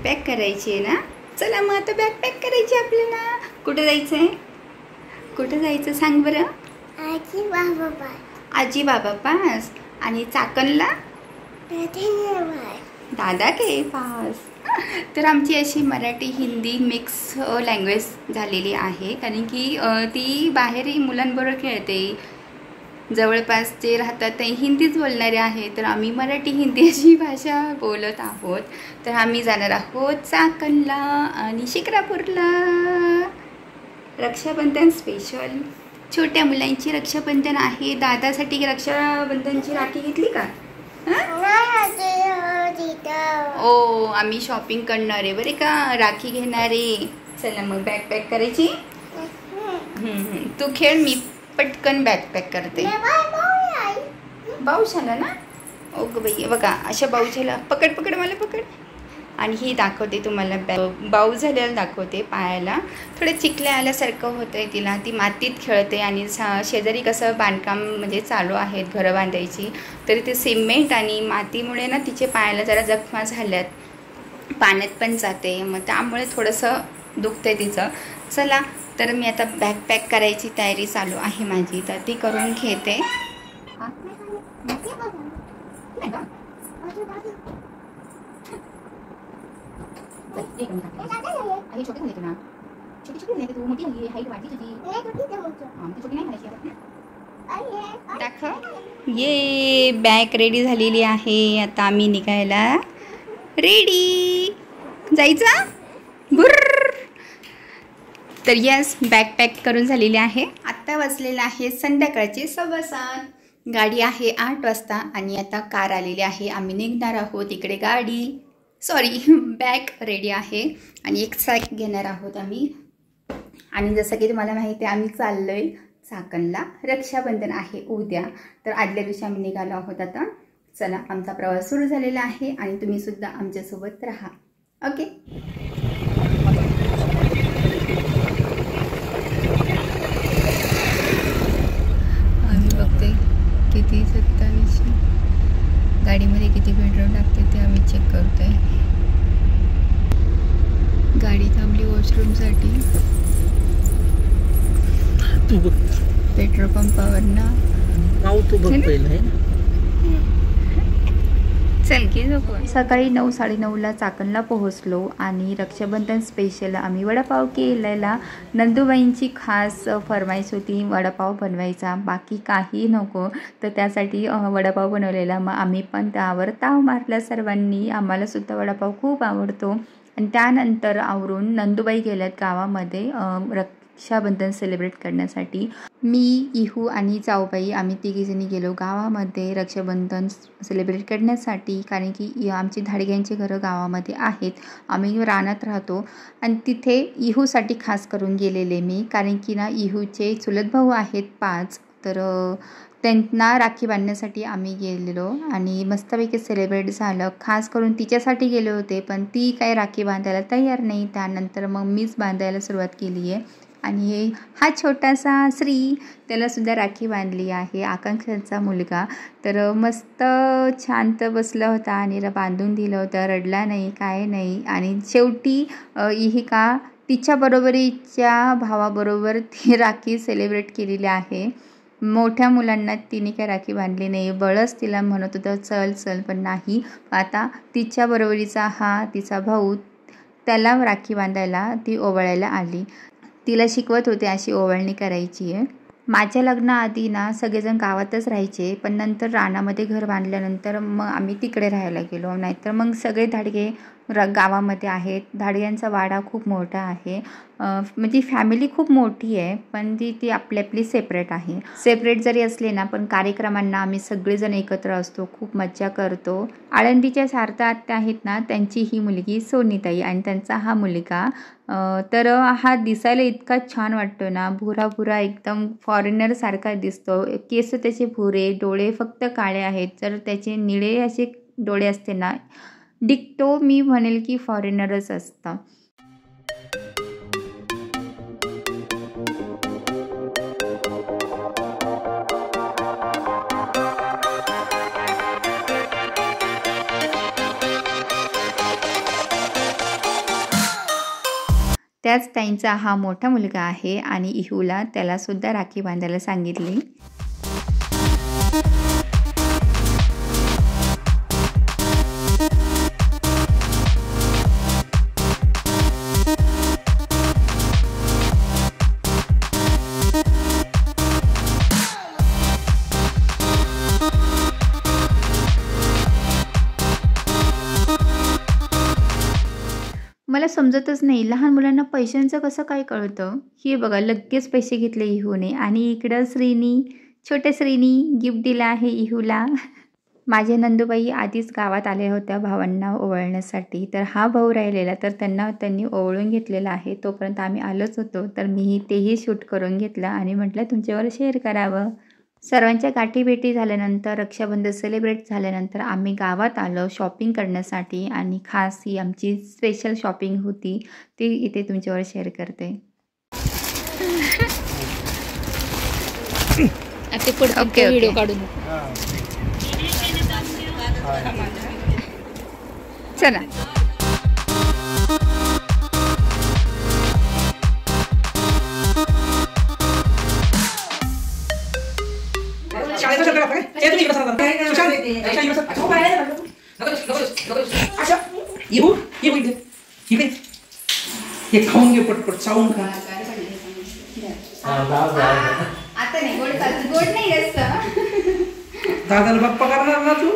Pack करायची आहे ना. चला मग आता बॅग पॅक करायची आपल्याला. कुठं जायचं आहे? कुठं जायचं सांग बरं. आजी बाबा पास. आणि चाकणला दादा के पास. तर आमची अशी मराठी हिंदी मिक्स लँग्वेज झालेली आहे, कारण की ती बाहेरही मुलांबरोबर खेळते. जवळपास जे राहतात ते हिंदीच बोलणारे आहे, तर आम्ही मराठी हिंदी अशी भाषा बोलत आहोत. तर आम्ही जाणार आहोत चाकणला आणि शिक्रापूरला. रक्षाबंधन स्पेशल छोट्या मुलांची रक्षाबंधन आहे. दादासाठी रक्षाबंधनची राखी घेतली का? ओ आम्ही शॉपिंग करणार आहे बरे का, राखी घेणार आहे. चला मग बॅग पॅक करायची. तू खेळ, मी पटकन बॅग पॅक करते. बाऊशाला ना. ओग बाई बघा अशा बाऊशाला पकड पकड मला पकड. आणि ही दाखवते तुम्हाला बाऊ झालेला दाखवते. पायाला थोडं चिखल्या आल्यासारखं होतं आहे तिला. ती मातीत खेळते आणि शेजारी कसं बांधकाम म्हणजे चालू आहेत घरं बांधायची, तरी ते सिमेंट आणि मातीमुळे ना तिचे पायाला जरा जखमा झाल्यात. पाण्यात पण जाते, मग त्यामुळे थोडंसं दुखते तिचं. चला तर मी आता बॅग पॅक करायची तयारी चालू आहे माझी, तर ती करून घेते. ये बॅग रेडी झालेली आहे. आता आम्ही निघायला रेडी. जायचं बुर्र. तर यस बॅग पॅक करून झालेली आहे. आत्ता वाजलेलं आहे संध्याकाळचे 7:15. गाडी आहे 8 वाजता आणि आता कार आलेली आहे. आम्ही निघणार आहोत. इकडे गाडी बॅग रेडी आहे आणि एक सॅक घेणार आहोत आम्ही. आणि जसं की तुम्हाला माहिती आहे आम्ही चाललो आहे चाकणला. रक्षाबंधन आहे उद्या, तर आदल्या दिवशी आम्ही निघालो आहोत. आता चला आमचा प्रवास सुरू झालेला आहे आणि तुम्हीसुद्धा आमच्यासोबत राहा. ओके. आम्ही बघते किती 27 गाडीमध्ये किती पेट्रोल लागते ते आम्ही चेक करतोय. गाडी थांबली वॉशरूमसाठी. तू बघ पेट्रोल पंपावर ना. तू बघ पहिलं आहे. चल की सकाळी 9, 9:30ला चाकणला पोहोचलो आणि रक्षाबंधन स्पेशल आम्ही वडापाव केलेला. नंदूबाईंची खास फरमाईश होती वडापाव बनवायचा, बाकी काही नको, तर त्यासाठी वडापाव बनवलेला. मग आम्ही पण त्यावर ताव मारला सर्वांनी. आम्हालासुद्धा वडापाव खूप आवडतो. आणि त्यानंतर आवरून नंदूबाई गेल्यात गावामध्ये रक्षाबंधन सेलिब्रेट करण्यासाठी. मी, इहू आणि जाऊबाई आम्ही तिघीजणी गेलो गावामध्ये रक्षाबंधन सेलिब्रेट करण्यासाठी, कारण की आमची धाडग्यांची घरं गावामध्ये आहेत. आम्ही रानात राहतो आणि तिथे इहूसाठी खास करून गेलेले मी, कारण की ना इहूचे चुलत भाऊ आहेत 5, तर त्यांना राखी बांधण्यासाठी आम्ही गेलेलो आणि मस्तपैकी सेलिब्रेट झालं. खास करून तिच्यासाठी गेले होते, पण ती काही राखी बांधायला तयार नाही. त्यानंतर मग मीच बांधायला सुरुवात केली आहे. आणि हा छोटासा श्री, त्यालासुद्धा राखी बांधली आहे. आकांक्षाचा मुलगा तर मस्त शांत बसला होता आणि बांधून दिलं होतं. रडला नाही, काय नाही. आणि शेवटी इहिका तिच्या बरोबरीच्या भावाबरोबर ती राखी सेलिब्रेट केलेली आहे. मोठ्या मुलांना तिने काय राखी बांधली नाही. बळच तिला म्हणत होतं चल चल, पण नाही. आता तिच्या बरोबरीचा हा तिचा भाऊ, त्याला राखी बांधायला ती ओवाळायला आली. तिला शिकवत होते अशी ओवाळणी करायची आहे. माझ्या लग्नाआधी ना सगळेजण गावातच राहायचे, पण नंतर रानामध्ये घर बांधल्यानंतर मग आम्ही तिकडे राहायला गेलो. नाहीतर मग सगळे धाडगे गावामध्ये आहेत. धाडग्यांचा वाडा खूप मोठा आहे, म्हणजे फॅमिली खूप मोठी आहे, पण ती आपली आपली सेपरेट आहे. सेपरेट जरी असले ना, पण कार्यक्रमांना आम्ही सगळेजण एकत्र असतो, खूप मज्जा करतो. आळंदीच्या सारथा आत्या आहेत ना, त्यांची ही मुलगी सोनीताई आणि त्यांचा हा मुलगा. तर हा दिसायला इतका छान वाटतो ना, भुरा भुरा एकदम फॉरेनर सारखा दिसतो. केस त्याचे भुरे, डोळे फक्त काळे आहेत. जर त्याचे निळे असे डोळे असते ना, डिक्टो मी म्हणेल की फॉरेनरच असतं. त्याच ताईंचा हा मोठा मुलगा आहे आणि इहूला त्यालासुद्धा राखी बांधायला सांगितली. मला समजतच नाही लहान मुलांना पैशांचं कसं काय कळतं. हे बघा लगेच पैसे घेतले इहूने आणि इकडं छोट्या श्रीनी गिफ्ट दिलं आहे इहूला. माझ्या नंदूबाई आधीच गावात आल्या होत्या भावांना ओवाळण्यासाठी, तर हा भाऊ राहिलेला तर त्यांनी ओवाळून घेतलेला आहे. तोपर्यंत आम्ही आलोच होतो, तर मी तेही शूट करून घेतलं आणि म्हटलं तुमच्यावर शेअर करावं. सर्वांच्या गाठीभेटी झाल्यानंतर रक्षाबंधन सेलिब्रेट झाल्यानंतर आम्ही गावात आलो शॉपिंग करण्यासाठी आणि खास ही आमची स्पेशल शॉपिंग होती ती इथे तुमच्यावर शेअर करते. ओके व्हिडिओ काढून चला. खाऊन घे पटपट चावून खा. आता नाही गोड नाही दादाला बाप्पा करणार ना तू.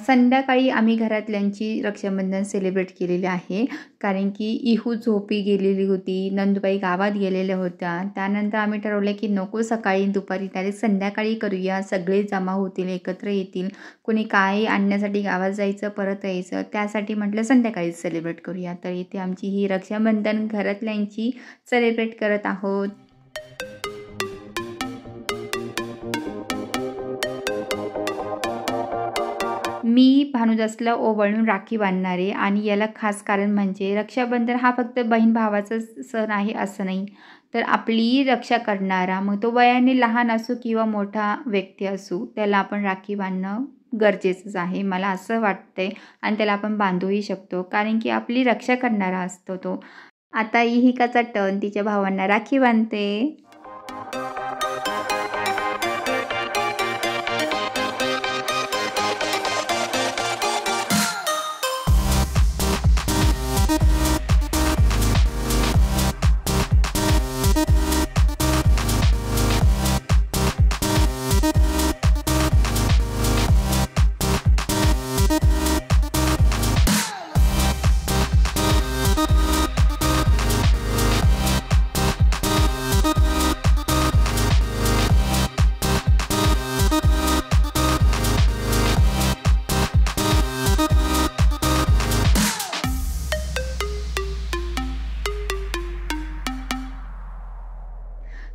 संध्याकाळी आम्ही घरातल्यांची रक्षाबंधन सेलिब्रेट केलेली आहे, कारण की इहू झोपी गेलेली होती, नंदूबाई गावात गेलेल्या होत्या. त्यानंतर आम्ही ठरवलं की नको सकाळी दुपारी डायरेक्ट संध्याकाळी करूया, सगळे जमा होतील, एकत्र येतील. कोणी काय आणण्यासाठी गावात जायचं परत यायचं, त्यासाठी म्हटलं संध्याकाळीच सेलिब्रेट करूया. तर इथे आमची ही रक्षाबंधन घरातल्यांची सेलिब्रेट करत आहोत. मी भानुदासला ओवाळून राखी बांधणारे आणि याला खास कारण म्हणजे रक्षाबंधन हा फक्त बहीण भावाचा सण आहे असं नाही, तर आपली रक्षा करणारा, मग तो वयाने लहान असो किंवा मोठा व्यक्ती असो, त्याला आपण राखी बांधणं गरजेचंच आहे मला असं वाटतंय. आणि त्याला आपण बांधूही शकतो कारण की आपली रक्षा करणारा असतो तो. आता इहिकाचा टर्न तिच्या भावांना राखी बांधते.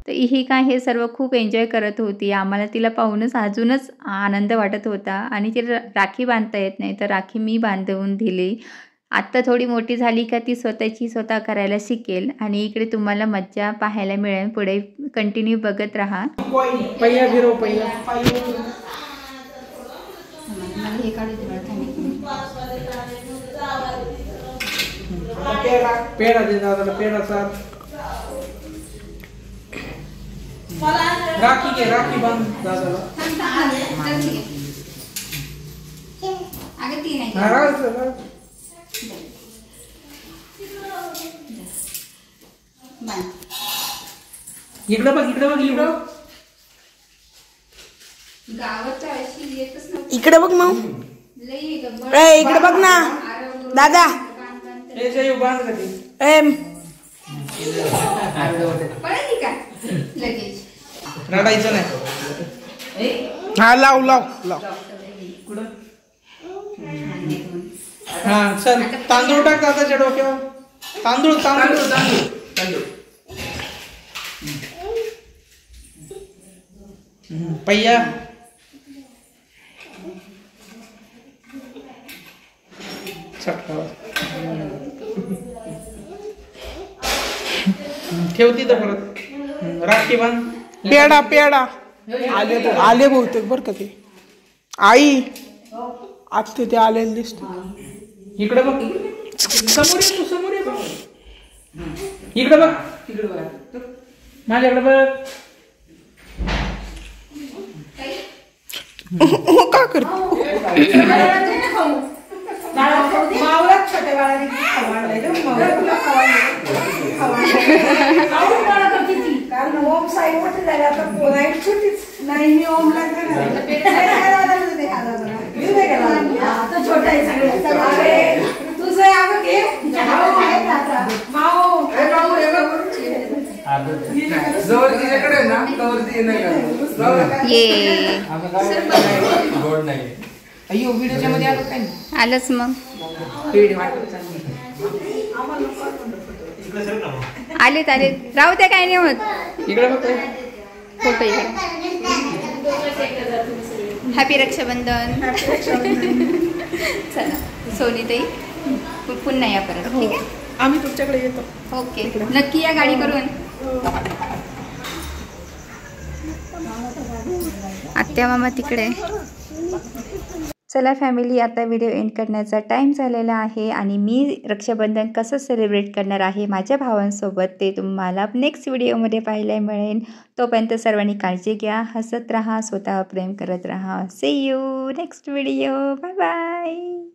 तर इहिका हे सर्व खूप एन्जॉय करत होती. आम्हाला तिला पाहूनच अजूनच आनंद वाटत होता आणि तिला राखी बांधता येत नाही, तर राखी मी बांधवून दिली. आत्ता थोडी मोठी झाली का ती स्वतः करायला शिकेल आणि इकडे तुम्हाला मज्जा पाहायला मिळेल. पुढे कंटिन्यू बघत राहा. पहिला फिरव पहिला. पेढा दे दादाला, पेढा साथ. राखी घे, राखी बांध दादाला. इकडं बघ, इकडं बघ, इकडं इकडे बघ मग. इकडे बघ ना दादा. बांध कधी रडायचं नाही. हा लाव लाव लाव. हा चल तांदूळ टाक दादाच्या डोक्यावर. तांदूळ तांदूळ तांदूळ तांदूळ. पहिया ठेवती तर परत राखी बांध. पेडा पेडा आले बहुतेक बरं का ते. आई आता ते आलेले दिसत. इकडे बघ, समोर ये, तू समोर ये बघ. इकडे बघ, माझ्याकडे बघ. का करतो ये आलंच मग आलेत राहू त्या काय नाही होत. इकडे बघ. फोटो इकडे. हॅपी रक्षाबंधन. चला सोनीताई पुन्हा या परत. ठीक आहे, आम्ही तुमच्याकडे येतो. ओके, नक्की या गाडी करून. आत्या मामा तिकडे. चला फॅमिली, आता व्हिडिओ एंड करण्याचा टाईम झालेला आहे आणि मी रक्षाबंधन कसं सेलिब्रेट करणार आहे माझ्या भावांसोबत ते तुम्हाला नेक्स्ट व्हिडिओमध्ये पाहायला मिळेल. तोपर्यंत सर्वांनी काळजी घ्या, हसत राहा, स्वतः प्रेम करत राहा. See you next video. Bye bye.